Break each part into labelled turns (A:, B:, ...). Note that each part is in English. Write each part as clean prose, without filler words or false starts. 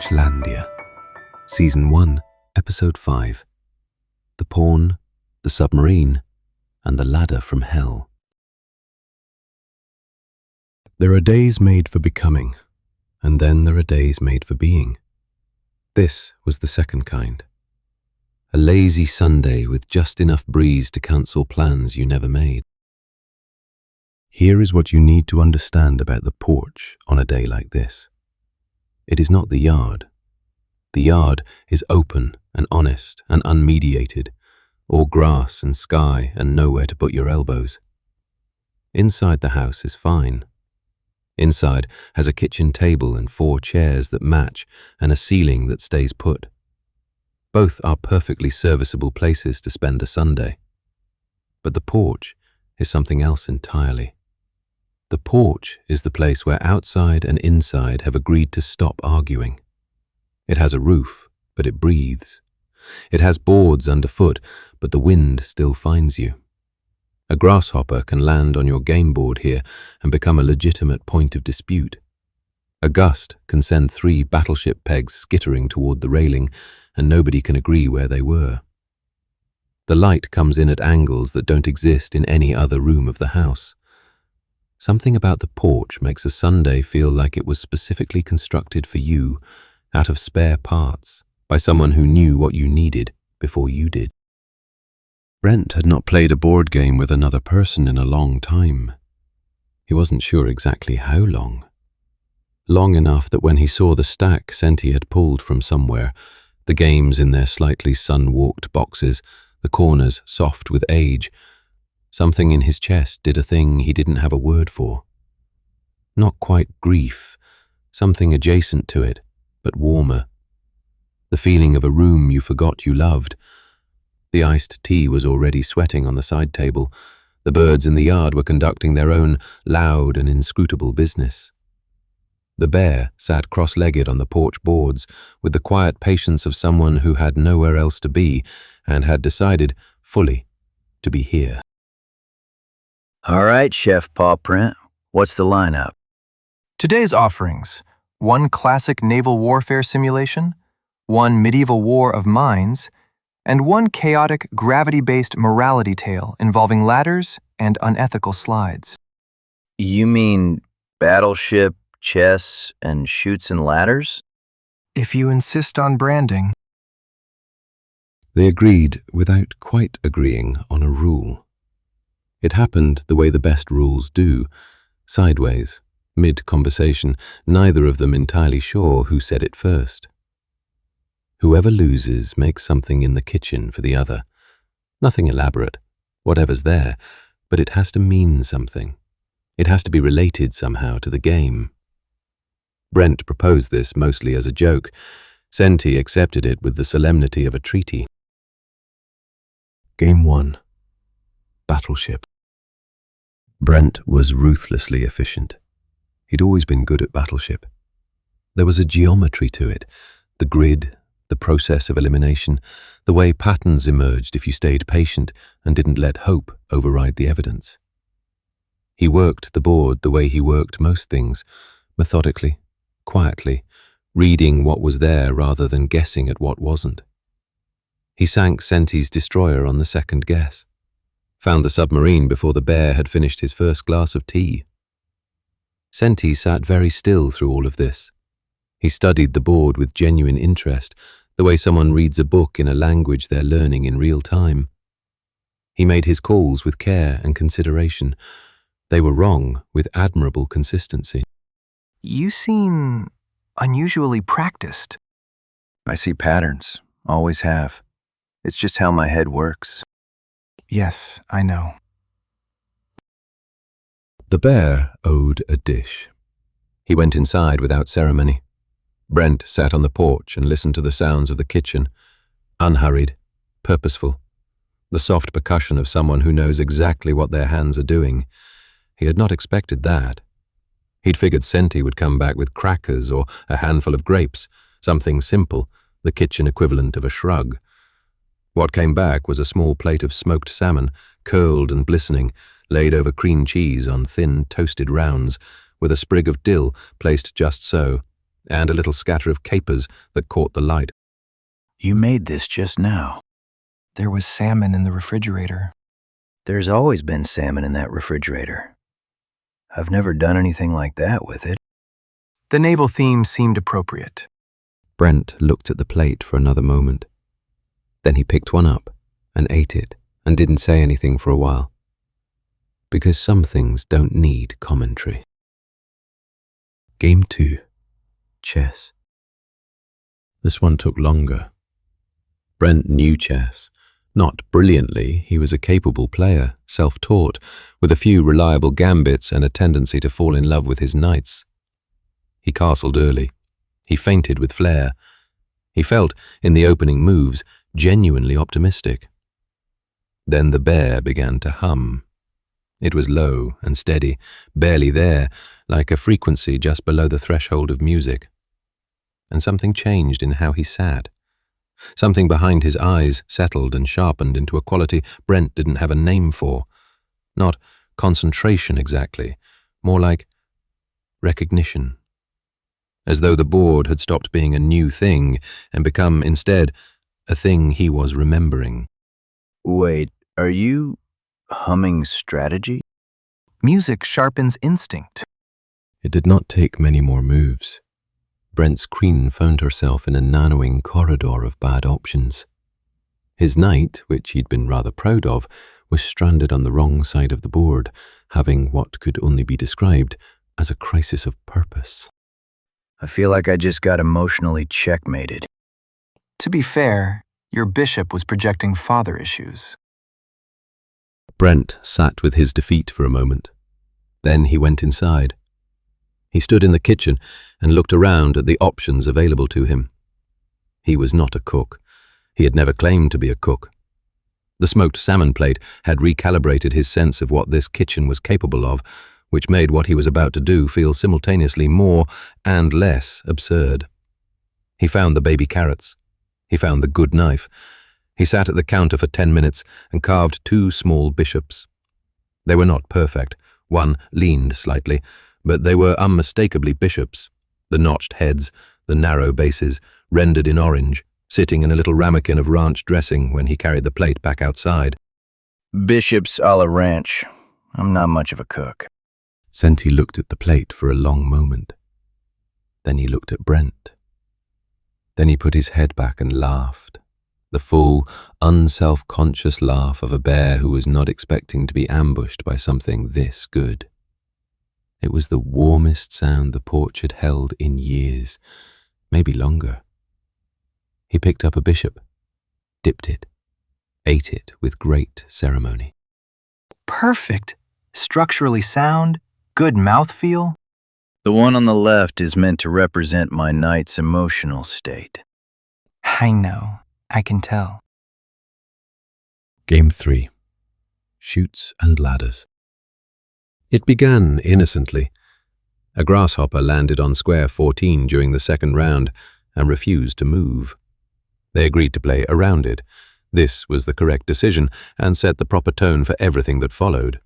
A: Porchlandia, Season 1, Episode 5, The Pawn, the Submarine, and the Ladder from Hell. There are days made for becoming, and then there are days made for being. This was the second kind. A lazy Sunday with just enough breeze to cancel plans you never made. Here is what you need to understand about the porch on a day like this. It is not the yard. The yard is open and honest and unmediated, all grass and sky and nowhere to put your elbows. Inside the house is fine. Inside has a kitchen table and 4 chairs that match and a ceiling that stays put. Both are perfectly serviceable places to spend a Sunday. But the porch is something else entirely. The porch is the place where outside and inside have agreed to stop arguing. It has a roof, but it breathes. It has boards underfoot, but the wind still finds you. A grasshopper can land on your game board here and become a legitimate point of dispute. A gust can send 3 battleship pegs skittering toward the railing, and nobody can agree where they were. The light comes in at angles that don't exist in any other room of the house. Something about the porch makes a Sunday feel like it was specifically constructed for you, out of spare parts, by someone who knew what you needed before you did. Brent had not played a board game with another person in a long time. He wasn't sure exactly how long. Long enough that when he saw the stack Senti had pulled from somewhere, the games in their slightly sun-walked boxes, the corners soft with age, something in his chest did a thing he didn't have a word for. Not quite grief, something adjacent to it, but warmer. The feeling of a room you forgot you loved. The iced tea was already sweating on the side table. The birds in the yard were conducting their own loud and inscrutable business. The bear sat cross-legged on the porch boards with the quiet patience of someone who had nowhere else to be and had decided, fully, to be here.
B: All right, Chef Paw Print, what's the lineup?
C: Today's offerings: 1 classic naval warfare simulation, 1 medieval war of minds, and 1 chaotic gravity-based morality tale involving ladders and unethical slides.
B: You mean battleship, chess, and chutes and ladders?
C: If you insist on branding.
A: They agreed without quite agreeing on a rule. It happened the way the best rules do, sideways, mid-conversation, neither of them entirely sure who said it first. Whoever loses makes something in the kitchen for the other. Nothing elaborate, whatever's there, but it has to mean something. It has to be related somehow to the game. Brent proposed this mostly as a joke. Senti accepted it with the solemnity of a treaty. Game 1. Battleship. Brent was ruthlessly efficient. He'd always been good at battleship. There was a geometry to it, the grid, the process of elimination, the way patterns emerged if you stayed patient and didn't let hope override the evidence. He worked the board the way he worked most things, methodically, quietly, reading what was there rather than guessing at what wasn't. He sank Senti's destroyer on the second guess, found the submarine before the bear had finished his first glass of tea. Senti sat very still through all of this. He studied the board with genuine interest, the way someone reads a book in a language they're learning in real time. He made his calls with care and consideration. They were wrong with admirable consistency.
C: You seem unusually practiced.
B: I see patterns, always have. It's just how my head works.
C: Yes, I know.
A: The bear owed a dish. He went inside without ceremony. Brent sat on the porch and listened to the sounds of the kitchen, unhurried, purposeful, the soft percussion of someone who knows exactly what their hands are doing. He had not expected that. He'd figured Senti would come back with crackers or a handful of grapes, something simple, the kitchen equivalent of a shrug. What came back was a small plate of smoked salmon, curled and glistening, laid over cream cheese on thin, toasted rounds, with a sprig of dill placed just so, and a little scatter of capers that caught the light.
B: You made this just now.
C: There was salmon in the refrigerator.
B: There's always been salmon in that refrigerator. I've never done anything like that with it.
C: The naval theme seemed appropriate.
A: Brent looked at the plate for another moment. Then he picked one up and ate it and didn't say anything for a while. Because some things don't need commentary. Game 2. Chess. This one took longer. Brent knew chess. Not brilliantly, he was a capable player, self-taught, with a few reliable gambits and a tendency to fall in love with his knights. He castled early. He feinted with flair. He felt, in the opening moves, genuinely optimistic. Then the bear began to hum. It was low and steady, barely there, like a frequency just below the threshold of music. And something changed in how he sat. Something behind his eyes settled and sharpened into a quality Brent didn't have a name for. Not concentration exactly, more like recognition. As though the board had stopped being a new thing and become, instead, a thing he was remembering.
B: Wait, are you humming strategy?
C: Music sharpens instinct.
A: It did not take many more moves. Brent's queen found herself in a narrowing corridor of bad options. His knight, which he'd been rather proud of, was stranded on the wrong side of the board, having what could only be described as a crisis of purpose.
B: I feel like I just got emotionally checkmated.
C: To be fair, your bishop was projecting father issues.
A: Brent sat with his defeat for a moment. Then he went inside. He stood in the kitchen and looked around at the options available to him. He was not a cook. He had never claimed to be a cook. The smoked salmon plate had recalibrated his sense of what this kitchen was capable of, which made what he was about to do feel simultaneously more and less absurd. He found the baby carrots. He found the good knife. He sat at the counter for 10 minutes and carved 2 small bishops. They were not perfect. One leaned slightly, but they were unmistakably bishops. The notched heads, the narrow bases, rendered in orange, sitting in a little ramekin of ranch dressing when he carried the plate back outside.
B: Bishops a la ranch. I'm not much of a cook.
A: Senti looked at the plate for a long moment. Then he looked at Brent. Then he put his head back and laughed. The full, unself-conscious laugh of a bear who was not expecting to be ambushed by something this good. It was the warmest sound the porch had held in years, maybe longer. He picked up a bishop, dipped it, ate it with great ceremony.
C: Perfect. Structurally sound, good mouthfeel.
B: The one on the left is meant to represent my knight's emotional state.
C: I know. I can tell.
A: Game 3. Chutes and Ladders. It began innocently. A grasshopper landed on square 14 during the second round and refused to move. They agreed to play around it. This was the correct decision and set the proper tone for everything that followed.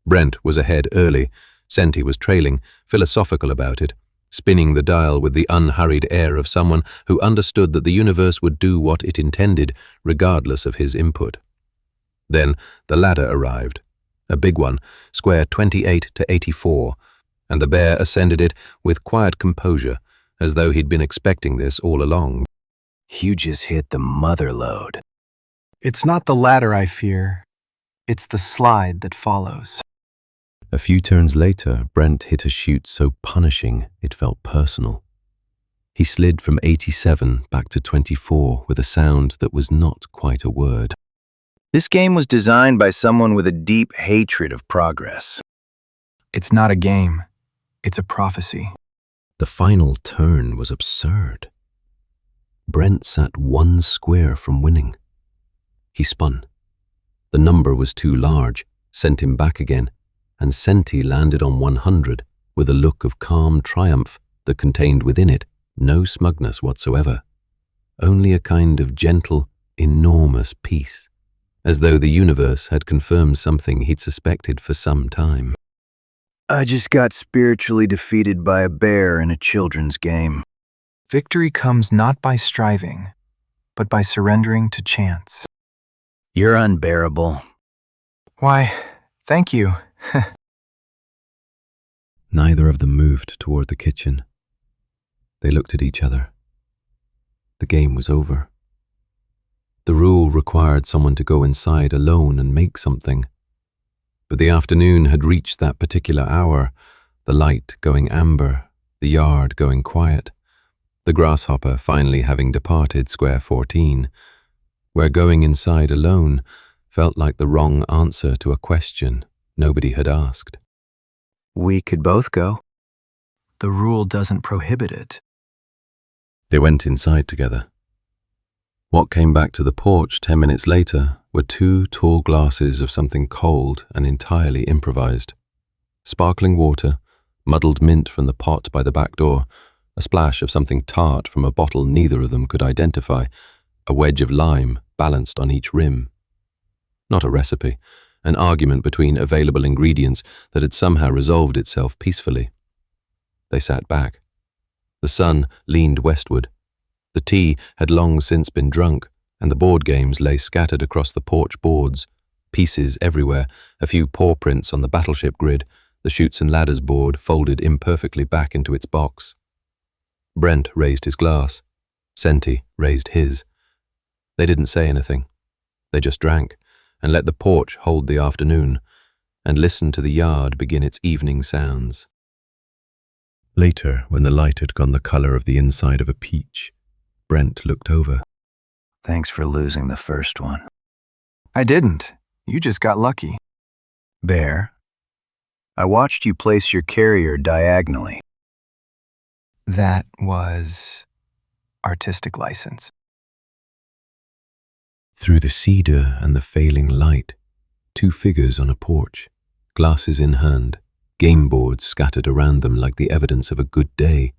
A: Brent was ahead early. Senti was trailing, philosophical about it, spinning the dial with the unhurried air of someone who understood that the universe would do what it intended, regardless of his input. Then the ladder arrived, a big one, square 28 to 84, and the bear ascended it with quiet composure, as though he'd been expecting this all along.
B: You just hit the mother lode.
C: It's not the ladder I fear. It's the slide that follows.
A: A few turns later, Brent hit a chute so punishing it felt personal. He slid from 87 back to 24 with a sound that was not quite a word.
B: This game was designed by someone with a deep hatred of progress.
C: It's not a game. It's a prophecy.
A: The final turn was absurd. Brent sat 1 square from winning. He spun. The number was too large, sent him back again, and Senti landed on 100 with a look of calm triumph that contained within it no smugness whatsoever, only a kind of gentle, enormous peace, as though the universe had confirmed something he'd suspected for some time.
B: I just got spiritually defeated by a bear in a children's game.
C: Victory comes not by striving, but by surrendering to chance.
B: You're unbearable.
C: Why, thank you.
A: Neither of them moved toward the kitchen. They looked at each other. The game was over. The rule required someone to go inside alone and make something. But the afternoon had reached that particular hour, the light going amber, the yard going quiet, the grasshopper finally having departed square 14, where going inside alone felt like the wrong answer to a question nobody had asked.
B: We could both go.
C: The rule doesn't prohibit it.
A: They went inside together. What came back to the porch 10 minutes later were 2 tall glasses of something cold and entirely improvised. Sparkling water, muddled mint from the pot by the back door, a splash of something tart from a bottle neither of them could identify, a wedge of lime balanced on each rim. Not a recipe, an argument between available ingredients that had somehow resolved itself peacefully. They sat back. The sun leaned westward. The tea had long since been drunk, and the board games lay scattered across the porch boards, pieces everywhere, a few paw prints on the battleship grid, the chutes and ladders board folded imperfectly back into its box. Brent raised his glass. Senti raised his. They didn't say anything. They just drank, and let the porch hold the afternoon, and listened to the yard begin its evening sounds. Later, when the light had gone the color of the inside of a peach, Brent looked over.
B: Thanks for losing the first one.
C: I didn't. You just got lucky.
B: There. I watched you place your carrier diagonally.
C: That was artistic license.
A: Through the cedar and the failing light, 2 figures on a porch, glasses in hand, game boards scattered around them like the evidence of a good day,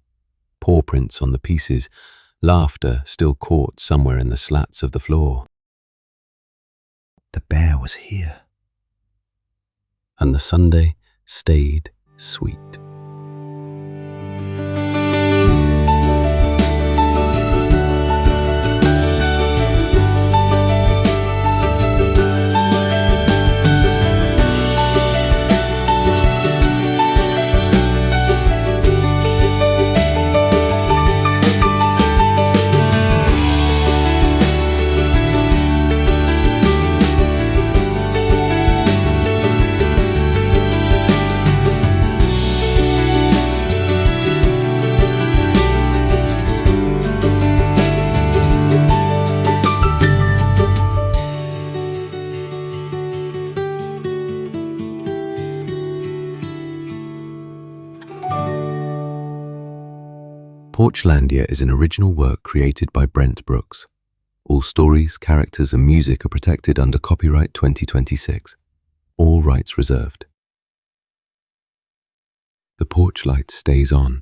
A: paw prints on the pieces, laughter still caught somewhere in the slats of the floor. The bear was here. And the Sunday stayed sweet. Porchlandia is an original work created by Brent Brooks. All stories, characters and music are protected under copyright 2026. All rights reserved. The porch light stays on.